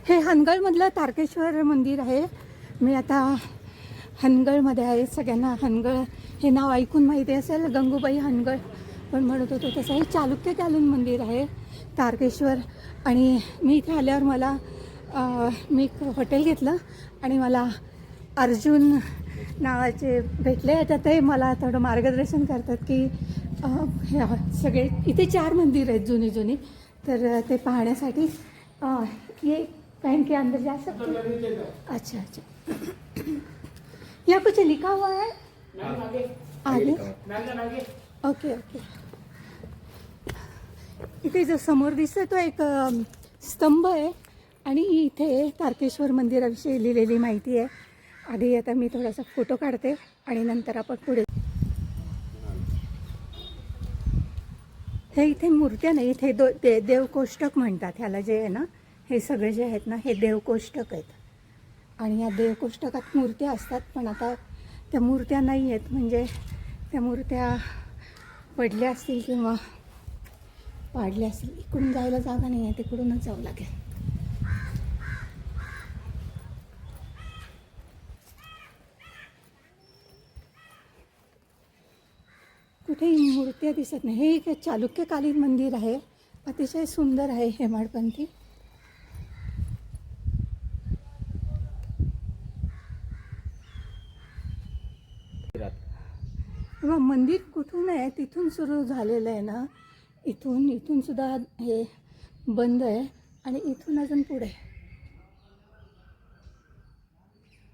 हे हनगळमधलं तारकेश्वर मंदिर आहे. मी आता हनगळमध्ये आहे. सगळ्यांना हनगळ हे नाव ऐकून माहिती असेल. गंगूबाई हनगळ पण म्हणत होतो तसं. हे चालुक्यकालीन मंदिर आहे तारकेश्वर. आणि मी इथे आल्यावर मला मी हॉटेल घेतलं आणि मला अर्जुन नावाचे भेटले. आता ते मला थोडं मार्गदर्शन करतात की हे सगळे इथे 4 मंदिर आहेत जुनी जुनी, तर ते पाहण्यासाठी ये पहन के अंदर जा सकते. अच्छा अच्छा. यहाँ कुछ लिखा हुआ है आगे. Okay okay. इथे जो समोर दिसतोय तो एक स्तंभ आहे आणि इथे तारकेश्वर मंदिराविषयी लिहिलेली माहिती आहे. आधी आता मी थोडासा फोटो काढते आणि नंतर आपण पुढे. हे इथे मूर्त्या नाही, इथे देवकोष्टक म्हणतात ह्याला. जे आहे ना हे सगळे जे आहेत ना हे देवकोष्टक आहेत. आणि या देवकोष्टकात मूर्त्या असतात, पण आता त्या मूर्त्या नाही आहेत. म्हणजे त्या मूर्त्या पडल्या असतील किंवा पाडल्या असतील. इकडून जायला जागा नाही आहे, तिकडूनच जावं लागेल. कुठेही मूर्त्या दिसत नाही. हे एक चालुक्यकालीन मंदिर आहे, अतिशय सुंदर आहे, हेमाडपंथी. किंवा मंदिर कुठून आहे तिथून सुरू झालेलं आहे ना. इथून सुद्धा हे बंद आहे आणि इथून अजून पुढे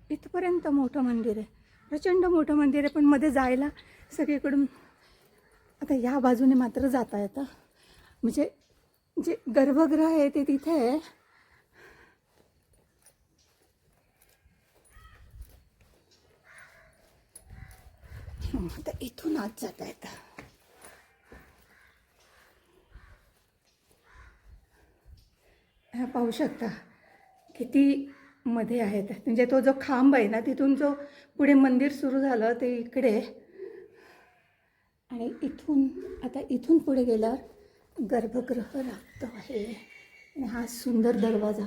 इथपर्यंत मोठं मंदिर आहे. प्रचंड मोठं मंदिर आहे, पण मध्ये जायला सगळीकडून आता या बाजूने मात्र जाता येतं. म्हणजे जे गर्भगृह आहे ते तिथे आहे. आता इथून आत जाता येतं. हा पाहू शकता किती मध्ये आहेत. म्हणजे तो जो खांब आहे ना तिथून जो पुढे मंदिर सुरू झालं ते इकडे. आणि इथून पुढे गेल्यावर गर्भगृह लागतो आहे. आणि हा सुंदर दरवाजा.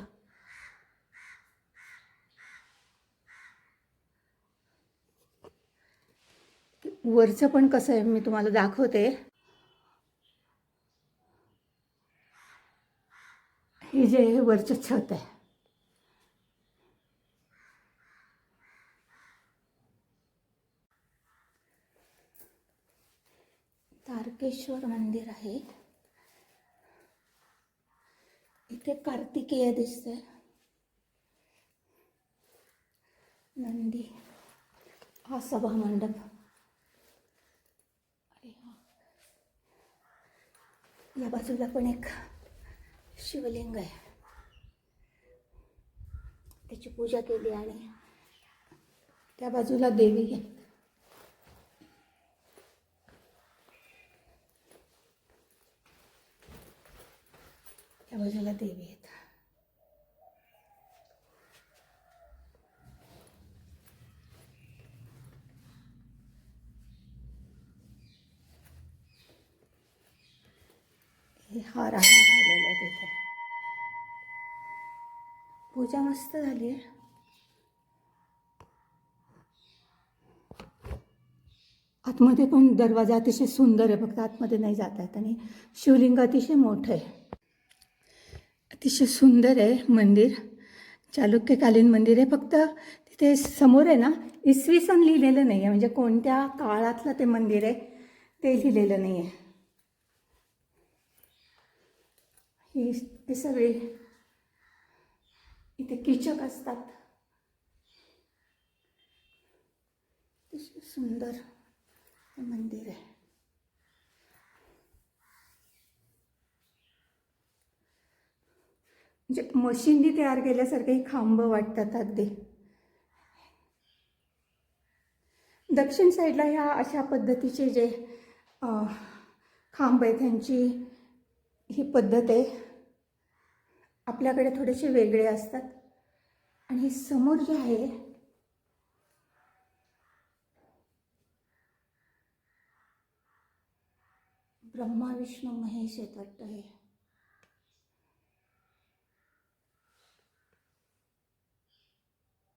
वरचं पण कसं आहे मी तुम्हाला दाखवते. हे जे आहे वरचं छत आहे. तारकेश्वर मंदिर आहे. इथे कार्तिकेय दिसतंय. नंदी. हा सभा मंडप. या बाजूला पण एक शिवलिंग आहे, त्याची पूजा केली. आणि त्या बाजूला देवी आहे. त्या बाजूला देवी आहेत. हे हार आहे ठेवलेलं आहे तिथे. पूजा मस्त झाली आहे. आतमध्ये पण दरवाजा अतिशय सुंदर आहे, फक्त आतमध्ये नाही जाता येत. आणि शिवलिंग अतिशय मोठं आहे, अतिशय सुंदर आहे मंदिर. चालुक्यकालीन मंदिर आहे. फक्त तिथे समोर आहे ना इसवी सन लिहिलेलं नाही आहे. म्हणजे कोणत्या काळातलं ते मंदिर आहे ते लिहिलेलं नाही आहे. हे सगळे इथे कीचक असतात. अतिशय सुंदर मंदिर आहे. म्हणजे मशीननी तयार केल्यासारखे खांब वाटतात अगदी. दक्षिण साईडला ह्या अशा पद्धतीचे जे खांब आहेत त्यांची ही पद्धत आहे. आपल्याकडे थोडेसे वेगळे असतात. आणि समोर जे आहे ब्रह्मा विष्णू महेश येतात. हे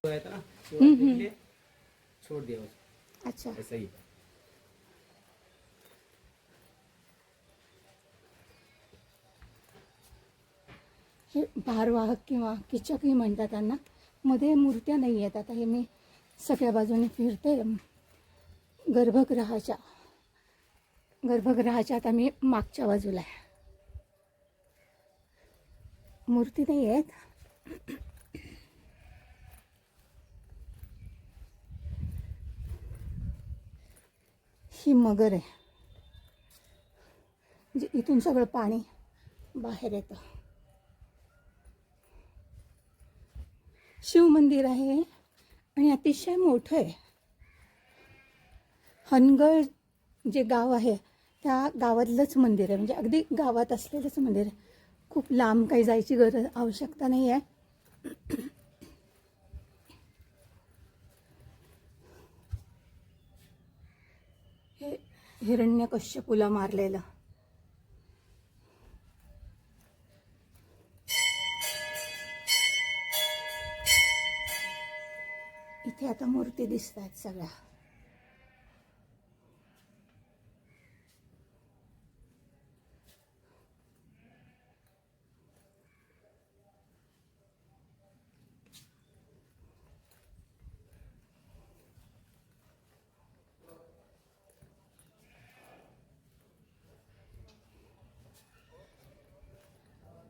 था ना, शिवरात्रि के लिए छोड़ दिया उसको, अच्छा. ऐसा ही. हे भारवाहक किंवा किचकही म्हणतात त्यांना. मध्ये मूर्त्या नाही आहेत. आता हे मी सगळ्या बाजूने फिरते गर्भगृहाच्या. आता मी मागच्या बाजूला आहे. मूर्ती नाही आहेत. ही मगर आहे. म्हणजे इथून सगळं पाणी बाहेर येतं. शिव मंदिर आहे आणि अतिशय मोठं आहे. हनगळ जे गाव आहे त्या गावातलंच मंदिर आहे. म्हणजे अगदी गावात असलेलंच मंदिर आहे. खूप लांब काही जायची आवश्यकता नाही आहे. हे हिरण्यकश्यपूला मारलेलं. इथे आता मूर्ती दिसत आहेत सगळ्या.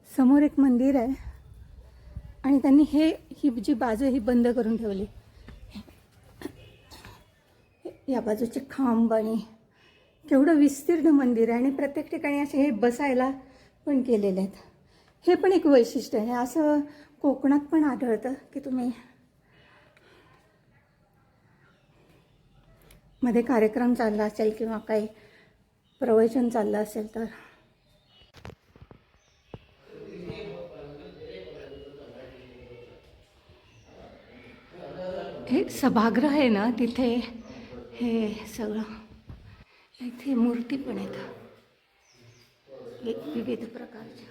समोर एक मंदिर आहे आणि त्यांनी ही जी बाजू ही बंद करून ठेवली. या बाजूचे खांब आणि केवढं विस्तीर्ण मंदिर आहे. आणि प्रत्येक ठिकाणी असे हे बसायला पण केलेले आहेत. हे पण एक वैशिष्ट्य आहे. असं कोकणात पण आढळतं की तुम्ही मध्ये कार्यक्रम चालला असेल किंवा काही प्रवचन चाललं असेल तर हे सभागृह आहे ना, तिथे हे सगळं. इथे मूर्ती पण आहेत विविध प्रकारच्या.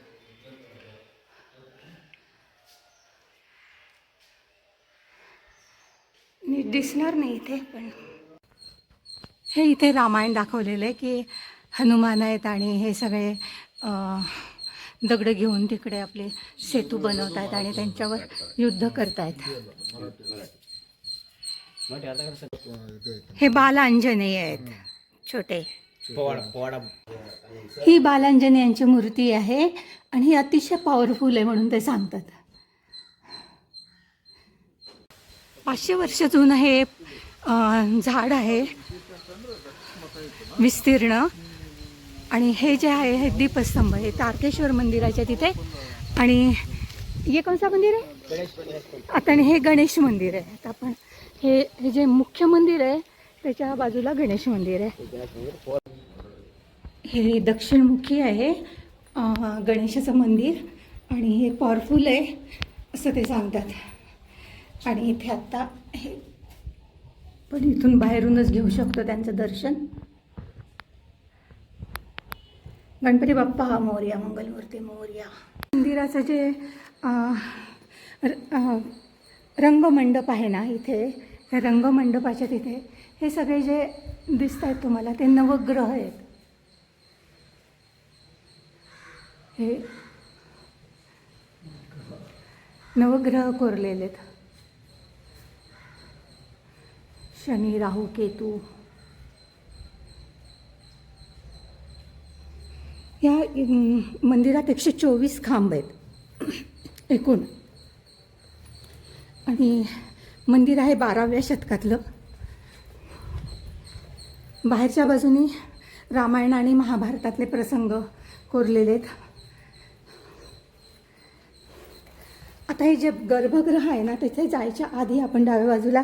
नीट दिसणार नाही इथे, पण हे इथे रामायण दाखवलेलं आहे की हनुमान आहेत आणि हे सगळे दगड घेऊन तिकडे आपले सेतू बनवत आहेत आणि त्यांच्यावर युद्ध करतायत. हे बालांजनेय आहेत छोटे. ही बालांजनेयांची मूर्ती आहे आणि ही अतिशय पॉवरफुल आहे म्हणून ते सांगतात. 500 वर्ष जुनं हे झाड आहे विस्तीर्ण. आणि हे जे आहे हे दीपस्तंभ हे तारकेश्वर मंदिराच्या तिथे. आणि हे कोणतं मंदिर आहे आता? हे गणेश मंदिर आहे. आता आपण हे जे मुख्य मंदिर आहे त्याच्या बाजूला गणेश मंदिर आहे. हे दक्षिणमुखी आहे गणेशाचं मंदिर आणि हे पॉवरफुल आहे असं ते सांगतात. आणि इथे आत्ता हे पण इथून बाहेरूनच घेऊ शकतो त्यांचं दर्शन. गणपती बाप्पा मोरया, मंगलमूर्ती मोरया. मंदिराचं जे रंगमंडप आहे ना इथे, या रंगमंडपाच्या तिथे हे सगळे जे दिसत आहेत तुम्हाला ते नवग्रह आहेत. हे नवग्रह कोरलेले आहेत. शनी, राहू, केतू. या मंदिरात 124 खांब आहेत एकूण. आणि मंदिर आहे 12व्या शतकातलं. बाहेरच्या बाजूनी रामायण आणि महाभारतातले प्रसंग कोरलेले आहेत. आता हे जे गर्भगृह आहे ना तिथे जायच्या आधी आपण डाव्या बाजूला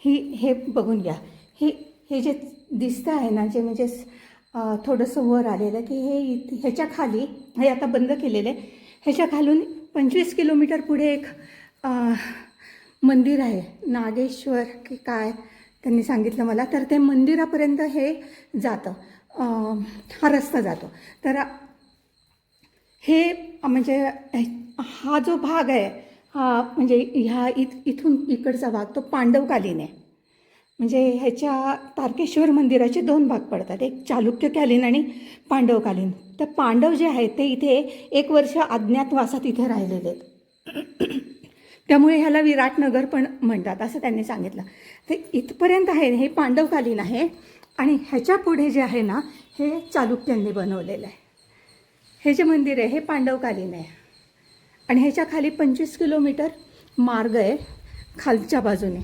हे बघून घ्या. हे जे दिसतं आहे ना, जे म्हणजे थोडंसं वर आलेलं की ह्याच्या खाली, हे आता बंद केलेलं आहे, ह्याच्या खालून 25 किलोमीटर पुढे एक मंदिर आहे नागेश्वर की काय त्यांनी सांगितलं मला. तर ते मंदिरापर्यंत हे जातं, हा रस्ता जातो. तर हे म्हणजे हा जो भाग आहे हा म्हणजे इथून इकडचा भाग तो पांडवकालीन आहे. म्हणजे ह्याच्या तारकेश्वर मंदिराचे 2 भाग पडतात, एक चालुक्यकालीन आणि पांडवकालीन. तर पांडव जे आहेत ते इथे 1 वर्ष अज्ञातवासात इथे राहिलेले आहेत. त्यामुळे ह्याला विराटनगर पण म्हणतात असं त्यांनी सांगितलं. तर इथपर्यंत आहे हे पांडवकालीन आहे आणि ह्याच्या पुढे जे आहे ना हे चालुक्यांनी बनवलेलं आहे. हे जे मंदिर आहे हे पांडवकालीन आहे आणि ह्याच्या खाली 25 किलोमीटर मार्ग आहे खालच्या बाजूने.